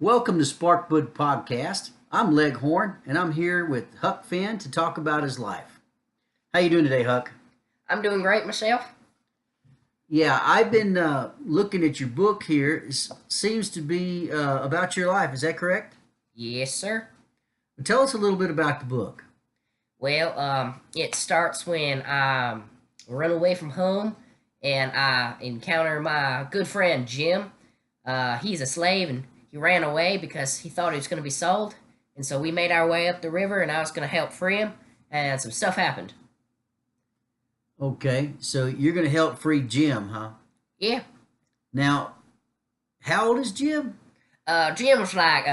Welcome to Sparkwood Podcast. I'm Leghorn, and I'm here with Huck Finn to talk about his life. How you doing today, Huck? I'm doing great myself. Yeah, I've been looking at your book here. It seems to be about your life. Is that correct? Yes, sir. Tell us a little bit about the book. It starts when I run away from home and I encounter my good friend Jim. He's a slave and he ran away because he thought he was going to be sold. And so we made our way up the river and I was going to help free him. And some stuff happened. Okay, so you're going to help free Jim, huh? Yeah. Now, how old is Jim? Jim was like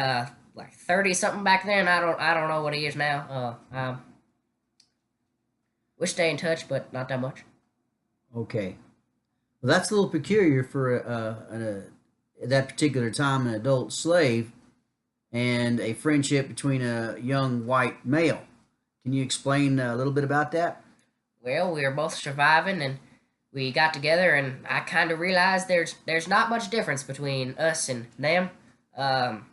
30 something back then. I don't know what he is now. We stay in touch, but not that much. Okay, well, that's a little peculiar for at that particular time an adult slave and a friendship between a young white male. Can you explain a little bit about that? Well, we were both surviving, and we got together, and I kind of realized there's not much difference between us and them. Um,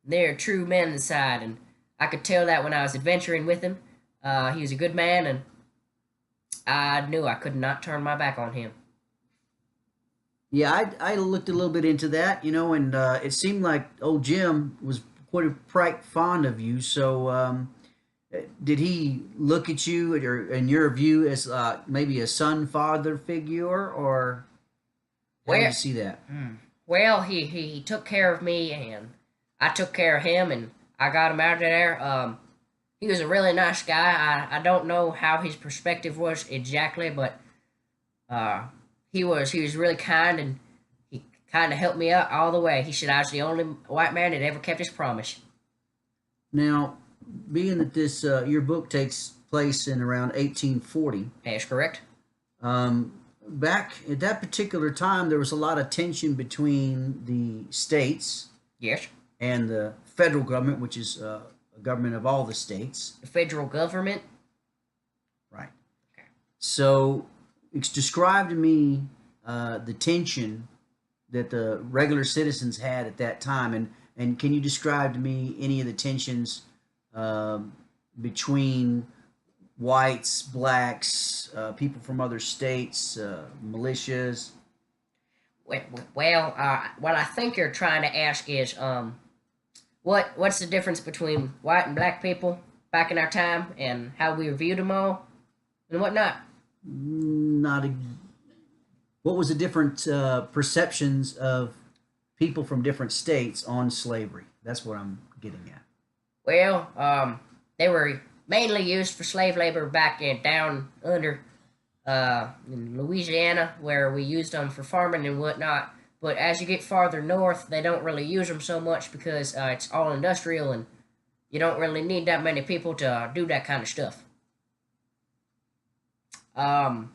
they're true men inside, and I could tell that when I was adventuring with him. He was a good man, and I knew I could not turn my back on him. Yeah, I looked a little bit into that, and it seemed like old Jim was quite fond of you. So, did he look at you, or in your view, as maybe a son-father figure, or how do you Well, see that? he took care of me, and I took care of him, and I got him out of there. He was a really nice guy. I don't know how his perspective was exactly, but uh, he was really kind, and he kind of helped me out all the way. He said I was the only white man that ever kept his promise. Now, being that this your book takes place in around 1840, That's correct. back at that particular time, there was a lot of tension between the states Yes. and the federal government, which is a government of all the states. The federal government. Right. Okay. So, describe to me the tension that the regular citizens had at that time, and can you describe to me any of the tensions um, between whites, blacks, people from other states, militias? What I think you're trying to ask is what's the difference between white and black people back in our time and how we viewed them all and whatnot. Not a, what was the different perceptions of people from different states on slavery? That's what I'm getting at. Well, they were mainly used for slave labor back in down under in Louisiana, where we used them for farming and whatnot. But as you get farther north, they don't really use them so much because it's all industrial and you don't really need that many people to do that kind of stuff. Um,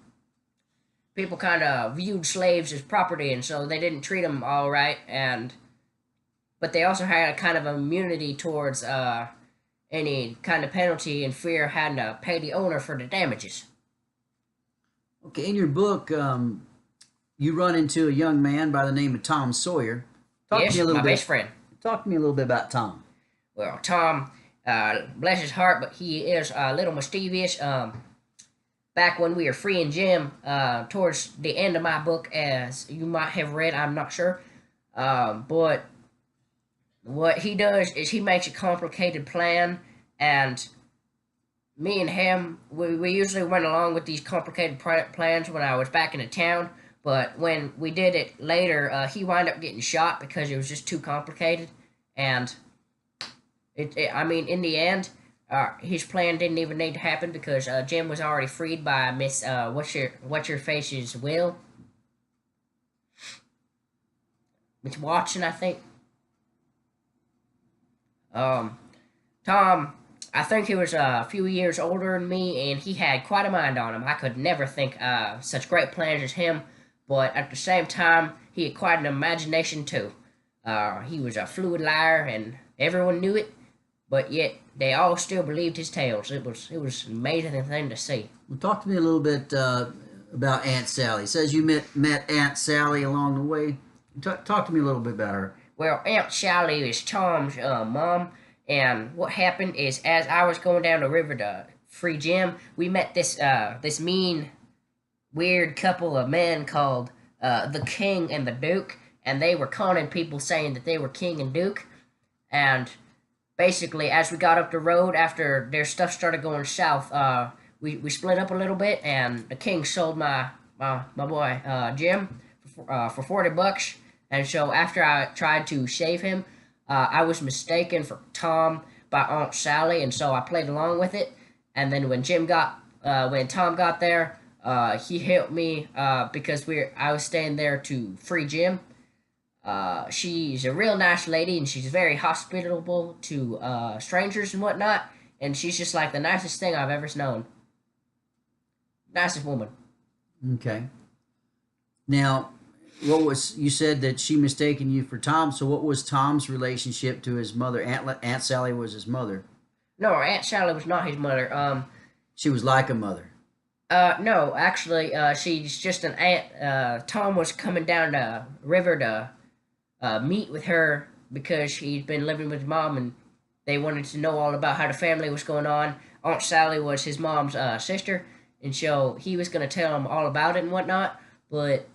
People kind of viewed slaves as property, and so they didn't treat them all right. And but they also had a kind of immunity towards any kind of penalty and fear of having to pay the owner for the damages. Okay, in your book, you run into a young man by the name of Tom Sawyer. Talk to me Yes, a little my best bit. friend. Talk to me a little bit about Tom. Well, Tom, bless his heart, but he is a little mischievous. Back when we were freeing Jim, towards the end of my book, as you might have read, I'm not sure. But what he does is he makes a complicated plan, and me and him, we usually went along with these complicated plans when I was back in the town. But when we did it later, he wound up getting shot because it was just too complicated. And I mean, in the end, his plan didn't even need to happen because Jim was already freed by Miss what's your face's will, Miss Watson, I think. Um, Tom, I think he was a few years older than me, and he had quite a mind on him. I could never think such great plans as him, but at the same time, he had quite an imagination too. He was a fluid liar, and everyone knew it, but yet they all still believed his tales. It was an amazing thing to see. Well, talk to me a little bit about Aunt Sally. It says you met Aunt Sally along the way. Talk to me a little bit about her. Well, Aunt Sally is Tom's mom, and what happened is, as I was going down the river to free Jim, we met this mean, weird couple of men called the King and the Duke, and they were conning people saying that they were King and Duke, and basically, as we got up the road after their stuff started going south, we split up a little bit, and the King sold my boy Jim for $40. And so after I tried to save him, I was mistaken for Tom by Aunt Sally, and so I played along with it. And then when Tom got there, he helped me because I was staying there to free Jim. She's a real nice lady, and she's very hospitable to strangers and whatnot. And she's just like the nicest thing I've ever known. Nicest woman. Okay. Now, you said that she mistaken you for Tom. So what was Tom's relationship to his mother? Aunt Sally was his mother. No, Aunt Sally was not his mother. She was like a mother. No, actually, she's just an aunt. Tom was coming down the river to meet with her because he'd been living with his mom, and they wanted to know all about how the family was going on. Aunt Sally was his mom's sister, and so he was going to tell him all about it and whatnot, but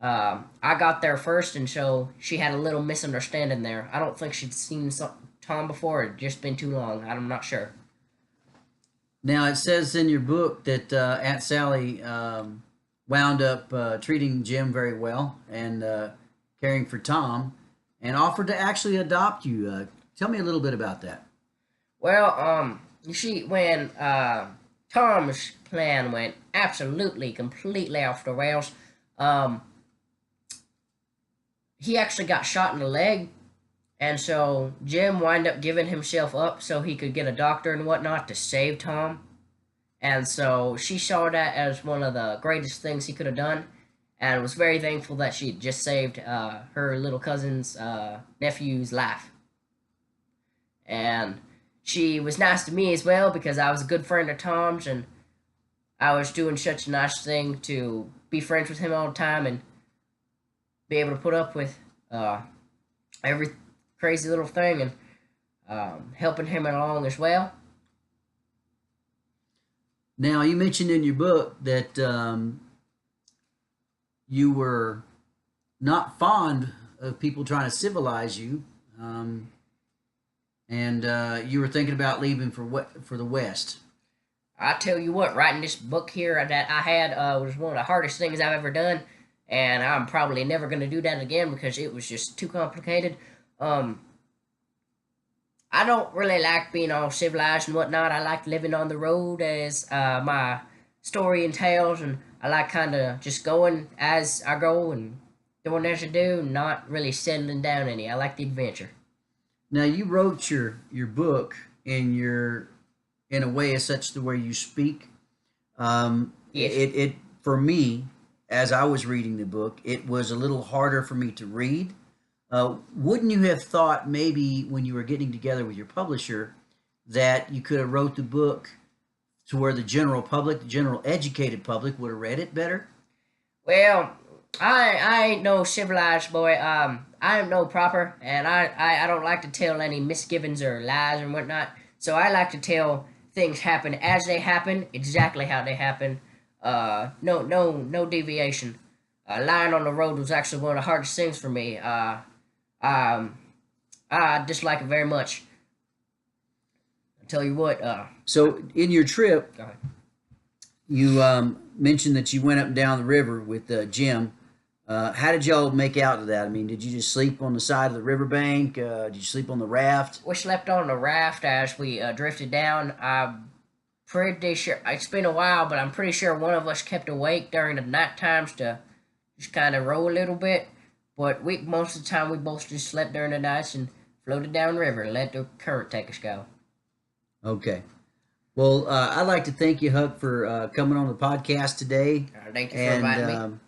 I got there first, and so she had a little misunderstanding there. I don't think she'd seen Tom before. It'd just been too long. I'm not sure. Now, it says in your book that Aunt Sally wound up treating Jim very well and caring for Tom and offered to actually adopt you. Tell me a little bit about that. Well, you see, when Tom's plan went absolutely, completely off the rails, he actually got shot in the leg, and so Jim wound up giving himself up so he could get a doctor and whatnot to save Tom. And so she saw that as one of the greatest things he could have done, and was very thankful that she had just saved her little cousin's nephew's life. And she was nice to me as well because I was a good friend of Tom's, and I was doing such a nice thing to be friends with him all the time and be able to put up with every crazy little thing and helping him along as well. Now, you mentioned in your book that you were not fond of people trying to civilize you, and you were thinking about leaving for the West. I tell you what, writing this book here that I had was one of the hardest things I've ever done, and I'm probably never going to do that again because it was just too complicated. I don't really like being all civilized and whatnot. I like living on the road as my story entails, and I like kind of just going as I go and doing as I do, not really settling down any. I like the adventure. Now, you wrote your book in a way as such the way you speak. Yes. It for me, as I was reading the book, it was a little harder for me to read. Wouldn't you have thought maybe when you were getting together with your publisher that you could have wrote the book to where the general public, the general educated public, would have read it better? Well, I ain't no civilized boy. I am no proper, and I don't like to tell any misgivings or lies and whatnot. So I like to tell things happen as they happen, exactly how they happen. No deviation. Lying on the road was actually one of the hardest things for me. I dislike it very much. I tell you what. So in your trip, Go ahead. you mentioned that you went up and down the river with Jim. How did y'all make out to that? I mean, did you just sleep on the side of the riverbank? Did you sleep on the raft? We slept on the raft as we drifted down. I'm pretty sure it's been a while, but I'm pretty sure one of us kept awake during the night times to just kind of row a little bit. But most of the time we both just slept during the nights and floated down river and let the current take us go. Okay. Well, I'd like to thank you, Huck, for coming on the podcast today. Thank you for inviting me.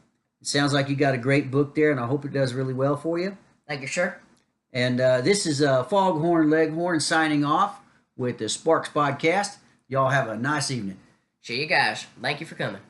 It sounds like you got a great book there, and I hope it does really well for you. Thank you, sir. And this is Foghorn Leghorn signing off with the Sparks Podcast. Y'all have a nice evening. See you guys. Thank you for coming.